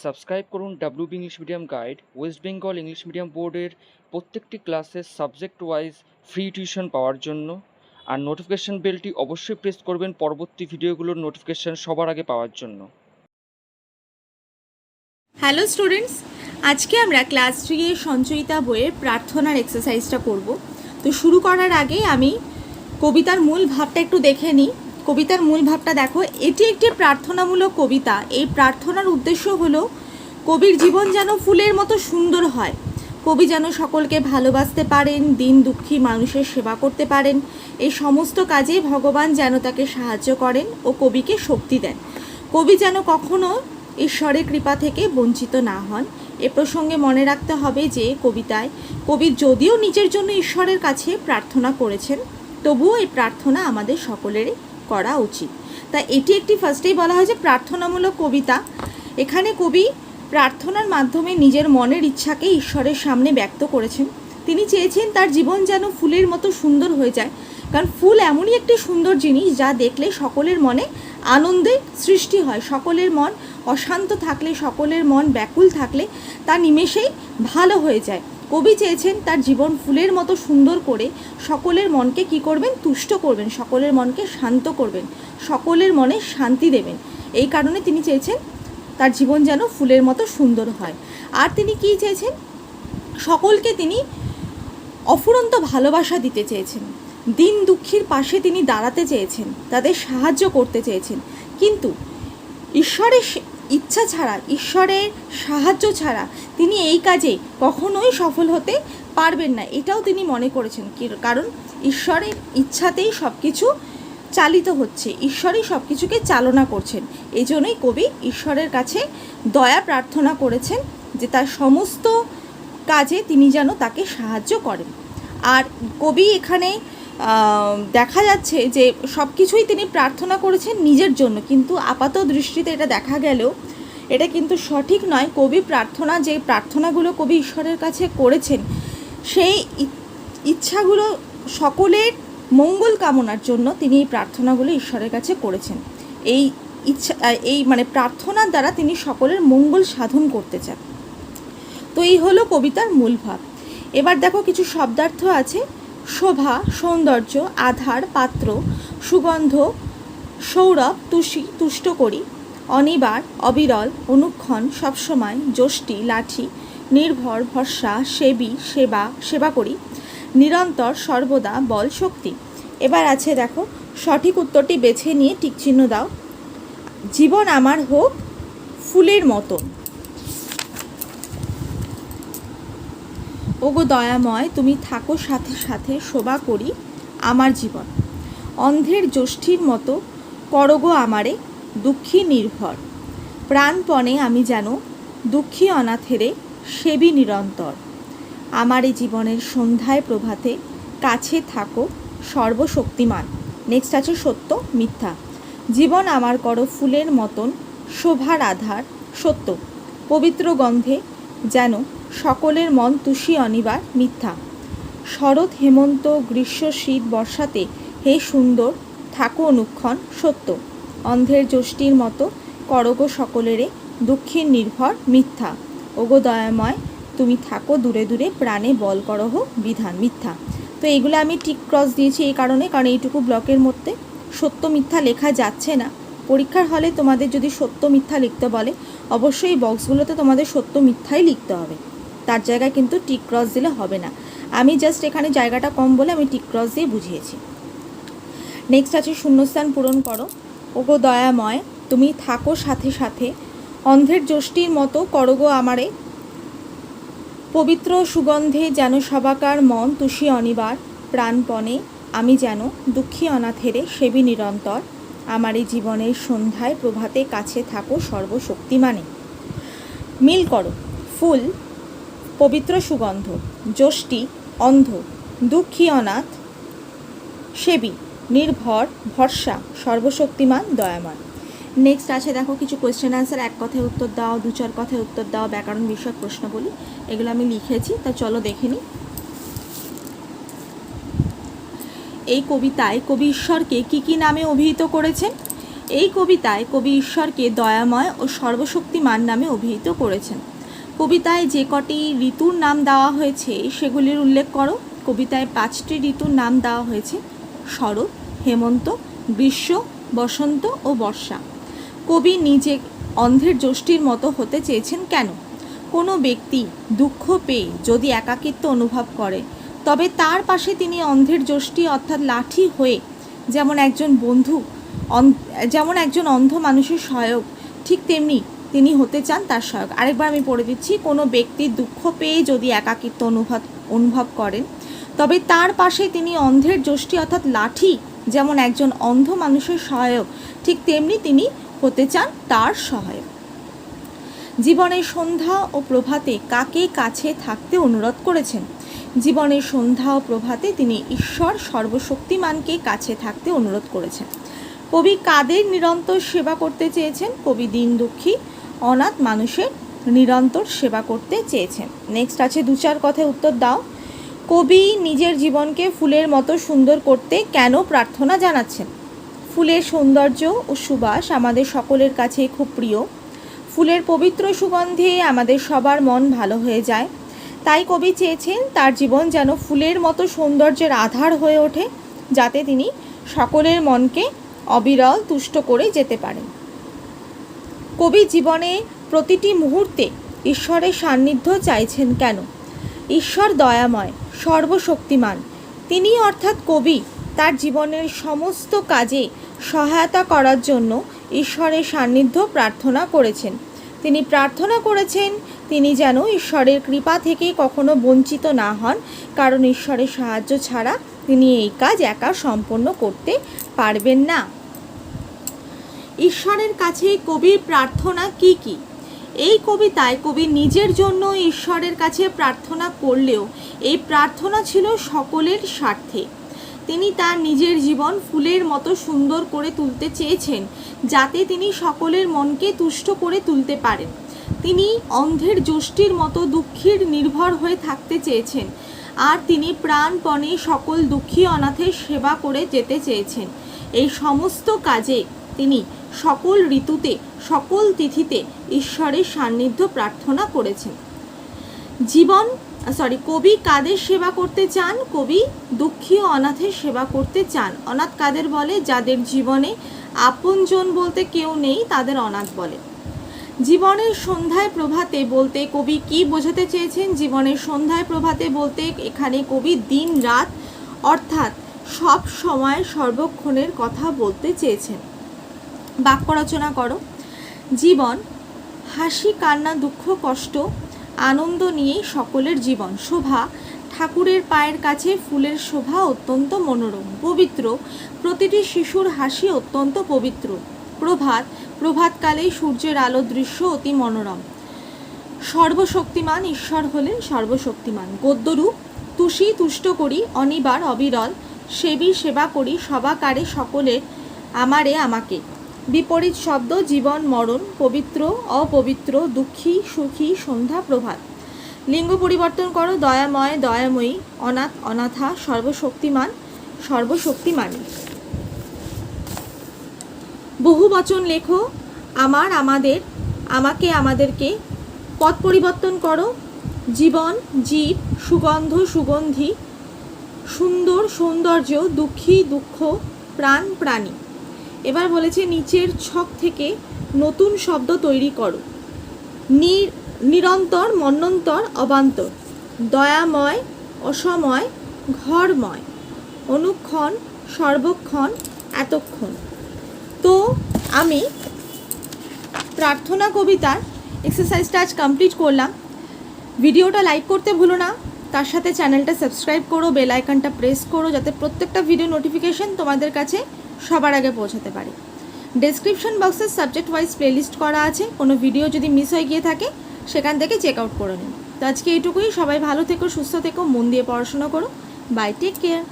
Subscribe করুন WB English medium guide West Bengal English medium বোর্ডের প্রত্যেকটি ক্লাসের সাবজেক্ট ওয়াইজ ফ্রি টিউশন পাওয়ার জন্য। আর নোটিফিকেশন বেলটি অবশ্যই প্রেস করবেন পরবর্তী ভিডিওগুলোর নোটিফিকেশন সবার আগে পাওয়ার জন্য। হ্যালো স্টুডেন্টস, আজকে আমরা ক্লাস 3 এর সঞ্চয়িতা বইয়ের প্রার্থনার এক্সারসাইজটা করব। তো শুরু করার আগে আমি কবিতার মূল ভাবটা একটু দেখে নিই। কবিতার মূল ভাবটা দেখো, এটি একটি প্রার্থনামূলক কবিতা। এই প্রার্থনার উদ্দেশ্য হলো কবির জীবন যেন ফুলের মতো সুন্দর হয়, কবি যেন সকলকে ভালোবাসতে পারেন, দিন দুঃখী মানুষের সেবা করতে পারেন, এই সমস্ত কাজে ভগবান যেন তাকে সাহায্য করেন ও কবিকে শক্তি দেন, কবি যেন কখনো ঈশ্বরের কৃপা থেকে বঞ্চিত না হন। এ প্রসঙ্গে মনে রাখতে হবে যে কবিতায় কবি যদিও নিজের জন্য ঈশ্বরের কাছে প্রার্থনা করেছেন, তবুও এই প্রার্থনা আমাদের সকলেরই করা উচিত। তাই এটি একটি ফার্স্টেই বলা হয় যে প্রার্থনামূলক কবিতা। এখানে কবি প্রার্থনার মাধ্যমে নিজের মনের ইচ্ছাকে ঈশ্বরের সামনে ব্যক্ত করেছেন। তিনি চেয়েছেন তার জীবন যেন ফুলের মতো সুন্দর হয়ে যায়, কারণ ফুল এমনই একটি সুন্দর জিনিস যা দেখলে সকলের মনে আনন্দের সৃষ্টি হয়। সকলের মন অশান্ত থাকলে, সকলের মন ব্যাকুল থাকলে তা নিমেষেই ভালো হয়ে যায়। কবি চেয়েছেন তার জীবন ফুলের মতো সুন্দর করে সকলের মনকে কি করবেন? তুষ্ট করবেন, সকলের মনকে শান্ত করবেন, সকলের মনে শান্তি দেবেন। এই কারণে তিনি চেয়েছেন তার জীবন যেন ফুলের মতো সুন্দর হয়। আর তিনি কি চেয়েছেন? সকলকে তিনি অফুরন্ত ভালোবাসা দিতে চেয়েছেন, দিন দুঃখীর পাশে তিনি দাঁড়াতে চেয়েছেন, তাদের সাহায্য করতে চেয়েছেন। কিন্তু ঈশ্বরের ইচ্ছা ছাড়া, ঈশ্বরের সাহায্য ছাড়া তিনি এই কাজে কখনোই সফল হতে পারবেন না, এটাও তিনি মনে করেছেন। কারণ ঈশ্বরের ইচ্ছাতেই সব কিছু চালিত হচ্ছে, ঈশ্বরই সব কিছুকে চালনা করছেন। এই জন্যই কবি ঈশ্বরের কাছে দয়া প্রার্থনা করেছেন যে তার সমস্ত কাজে তিনি যেন তাকে সাহায্য করেন। আর কবি এখানে দেখা যাচ্ছে যে সব কিছুই তিনি প্রার্থনা করেছেন নিজের জন্য, কিন্তু আপাত দৃষ্টিতে এটা দেখা গেলেও এটা কিন্তু সঠিক নয়। কবি প্রার্থনা, যে প্রার্থনাগুলো কবি ঈশ্বরের কাছে করেছেন, সেই ইচ্ছাগুলো সকলের মঙ্গল কামনার জন্য তিনি এই প্রার্থনাগুলো ঈশ্বরের কাছে করেছেন। এই ইচ্ছা, এই মানে প্রার্থনার দ্বারা তিনি সকলের মঙ্গল সাধন করতে চান। তো এই হলো কবিতার মূল ভাব। এবার দেখো কিছু শব্দার্থ আছে। শোভা, সৌন্দর্য, আধার, পাত্র, সুগন্ধ, সৌরভ, তুষি, তুষ্ট করি, অনিবার, অবিরল, অনুক্ষণ, সবসময়, যষ্টি, লাঠি, নির্ভর, ভরসা, সেবী, সেবা, সেবা করি, নিরন্তর, সর্বদা, বল, শক্তি। এবার আছে দেখো, সঠিক উত্তরটি বেছে নিয়ে টিকচিহ্ন দাও। জীবন আমার হোক ফুলের মতো। ওগো দয়াময়, তুমি থাকো সাথে সাথে, শোভা করি আমার জীবন। অন্ধের যষ্ঠির মতো করগো আমারে, দুঃখী নির্ভর। প্রাণপণে আমি যেন দুঃখী অনাথেরে সেবী নিরন্তর। আমার এই জীবনের সন্ধ্যায় প্রভাতে কাছে থাকো সর্বশক্তিমান। নেক্সট আছে সত্য মিথ্যা। জীবন আমার করো ফুলের মতন, শোভার আধার সত্য। পবিত্র গন্ধে যেন সকলের মন তুষি অনিবার মিথ্যা। শরৎ, হেমন্ত, গ্রীষ্ম, শীত, বর্ষাতে হে সুন্দর থাকো অনুক্ষণ সত্য। অন্ধের যষ্টির মতো করগো সকলেরে, দুঃখীর নির্ভর মিথ্যা। ওগো দয়াময়, তুমি থাকো দূরে দূরে, প্রাণে বল করহ বিধান মিথ্যা। তো এইগুলো আমি টিক ক্রস দিয়েছি এই কারণে, কারণ এইটুকু ব্লকের মধ্যে সত্য মিথ্যা লেখা যাচ্ছে না। পরীক্ষার হলে তোমাদের যদি সত্য মিথ্যা লিখতে বলে, অবশ্যই এই বক্সগুলোতে তোমাদের সত্য মিথ্যাই লিখতে হবে, তার জায়গায় কিন্তু টিক ক্রস দিলে হবে না। আমি জাস্ট এখানে জায়গাটা কম বলে আমি টিক ক্রস দিয়ে বুঝিয়েছি। নেক্সট আছে শূন্যস্থান পূরণ করো। ওগো দয়াময়, তুমি থাকো সাথে সাথে, অন্ধের যষ্টির মতো করগো আমারে, পবিত্র সুগন্ধে যেন সবাকার মন তুষি অনিবার। প্রাণপণে আমি যেন দুঃখী অনাথেরে সেবী নিরন্তর। আমার এই জীবনের সন্ধ্যায় প্রভাতে কাছে থাকো সর্বশক্তিমানে। মিল করো। ফুল পবিত্র সুগন্ধ, যষ্টি অন্ধ, দুঃখী অনাথ, সেবী নির্ভর, ভরসা সর্বশক্তিমান দয়াময়। নেক্সট আছে দেখো কিছু কোয়েশ্চেন আনসার, এক কথায় উত্তর দাও, দু চার কথায় উত্তর দাও, ব্যাকরণ বিষয়ক প্রশ্ন বলি, এগুলো আমি লিখেছি, তা চলো দেখে নিই। এই কবিতায় কবি ঈশ্বরকে কী কী নামে অভিহিত করেছেন? এই কবিতায় কবি ঈশ্বরকে দয়াময় ও সর্বশক্তিমান নামে অভিহিত করেছেন। কবিতায় যে কটি ঋতুর নাম দেওয়া হয়েছে সেগুলির উল্লেখ করো। কবিতায় 5টি ঋতুর নাম দেওয়া হয়েছে: শরৎ, হেমন্ত, গ্রীষ্ম, বসন্ত ও বর্ষা। কবি নিজে অন্ধের যষ্টির মতো হতে চেয়েছেন কেন? কোনো ব্যক্তি দুঃখ পেয়ে যদি একাকিত্ব অনুভব করে তবে তার পাশে তিনি অন্ধের যষ্টি অর্থাৎ লাঠি হয়ে যেমন একজন অন্ধ মানুষের সহায়ক, ঠিক তেমনি তিনি হতে চান তার সহায়ক। আরেকবার আমি পড়ে দিচ্ছি। কোনো ব্যক্তি দুঃখ পেয়ে যদি একাকিত্ব অনুভব করেন তবে তার পাশে তিনি অন্ধের যষ্টি অর্থাৎ লাঠি যেমন একজন অন্ধ মানুষের সহায়ক, ঠিক তেমনি তিনি হতে চান তার সহায়ক। জীবনের সন্ধ্যা ও প্রভাতে কাকে কাছে থাকতে অনুরোধ করেছেন? জীবনের সন্ধ্যা ও প্রভাতে তিনি ঈশ্বর সর্বশক্তিমানকে কাছে থাকতে অনুরোধ করেছেন। কবি কাদের নিরন্তর সেবা করতে চেয়েছেন? কবি দীন দুঃখী অনাথ মানুষের নিরন্তর সেবা করতে চেয়েছেন। নেক্সট আছে 2-4 কথায় উত্তর দাও। কবি নিজের জীবনকে ফুলের মতো সুন্দর করতে কেন প্রার্থনা জানাচ্ছেন? ফুলের সৌন্দর্য ও সুবাস আমাদের সকলের কাছে খুব প্রিয়। ফুলের পবিত্র সুগন্ধে আমাদের সবার মন ভালো হয়ে যায়। তাই কবি চেয়েছেন তার জীবন যেন ফুলের মতো সৌন্দর্যের আধার হয়ে ওঠে, যাতে তিনি সকলের মনকে অবিরল তুষ্ট করে যেতে পারেন। কবি জীবনে প্রতিটি মুহূর্তে ঈশ্বরের সান্নিধ্য চাইছেন কেন? ঈশ্বর দয়াময়, সর্বশক্তিমান। তিনি অর্থাৎ কবি তার জীবনের সমস্ত কাজে সহায়তা করার জন্য ঈশ্বরের সান্নিধ্য প্রার্থনা করেছেন। তিনি প্রার্থনা করেছেন তিনি যেন ঈশ্বরের কৃপা থেকে কখনো বঞ্চিত না হন, কারণ ঈশ্বরের সাহায্য ছাড়া তিনি এই কাজ একা সম্পন্ন করতে পারবেন না। ঈশ্বরের কাছে কবির প্রার্থনা কি কি? এই কবিতায় কবি নিজের জন্য ঈশ্বরের কাছে প্রার্থনা করলেও এই প্রার্থনা ছিল সকলের স্বার্থে। তিনি তার নিজের জীবন ফুলের মতো সুন্দর করে তুলতে চেয়েছেন, যাতে তিনি সকলের মনকে তুষ্ট করে তুলতে পারেন। তিনি অন্ধের যষ্টির মতো দুঃখীর নির্ভর হয়ে থাকতে চেয়েছেন, আর তিনি প্রাণপণে সকল দুঃখী অনাথের সেবা করে যেতে চেয়েছেন। এই সমস্ত কাজে তিনি সকল ঋতুতে, সকল তিথিতে ঈশ্বরের সান্নিধ্য প্রার্থনা করেছেন। কবি কাদের সেবা করতে চান? কবি দুঃখী ও অনাথের সেবা করতে চান। অনাথ কাদের বলে? যাদের জীবনে আপনজন বলতে কেউ নেই তাদের অনাথ বলে। জীবনের সন্ধ্যায় প্রভাতে বলতে কবি কি বোঝাতে চেয়েছেন? জীবনের সন্ধ্যায় প্রভাতে বলতে এখানে কবি দিন রাত অর্থাৎ সব সময় সর্বক্ষণের কথা বলতে চেয়েছেন। বাক্য রচনা করো। জীবন হাসি, কান্না, দুঃখ, কষ্ট, আনন্দ নিয়ে সকলের জীবন। শোভা ঠাকুরের পায়ের কাছে ফুলের শোভা অত্যন্ত মনোরম। পবিত্র প্রতিটি শিশুর হাসি অত্যন্ত পবিত্র। প্রভাতকালে সূর্যের আলো দৃশ্য অতি মনোরম। সর্বশক্তিমান ঈশ্বর হলেন সর্বশক্তিমান। গদ্যরূপ তুষি তুষ্ট করি অনিবার অবিরল, সেবী সেবা করি সবাকারে সকলের আমারে আমাকে। বিপরীত শব্দ জীবন মরণ, পবিত্র অপবিত্র, দুঃখী সুখী, সন্ধ্যা প্রভাত। লিঙ্গ পরিবর্তন করো। দয়াময় দয়াময়ী, অনাথ অনাথা, সর্বশক্তিমান সর্বশক্তিমানী। বহু বচন লেখো। আমার আমাদের, আমাকে আমাদেরকে। পদ পরিবর্তন করো। জীবন জীব, সুগন্ধ সুগন্ধি, সুন্দর সৌন্দর্য, দুঃখী দুঃখ, প্রাণ প্রাণী। এবার বলেছে নিচের ছক থেকে নতুন শব্দ তৈরি করো। নিরন্তর, মন্বন্তর, অবান্তর। দয়াময়, অসময়, ঘরময়। অনুক্ষণ, সর্বক্ষণ, এতক্ষণ। তো আমি প্রার্থনা কবিতার এক্সারসাইজটা আজ কমপ্লিট করলাম। ভিডিওটা লাইক করতে ভুলো না, তার সাথে চ্যানেলটা সাবস্ক্রাইব করো, বেল আইকনটা প্রেস করো, যাতে প্রত্যেকটা ভিডিও নোটিফিকেশন তোমাদের কাছে সবার আগে পৌঁছাতে পারে। ডেসক্রিপশন বক্সে সাবজেক্ট ওয়াইজ প্লেলিস্ট করা আছে, কোনো ভিডিও যদি মিস হয়ে গিয়ে থাকে সেখান থেকে চেক আউট করে নিন। তো আজকে এইটুকুই। সবাই ভালো থেকো, সুস্থ থেকো, মন দিয়ে পড়াশোনা করো। Bye, take care.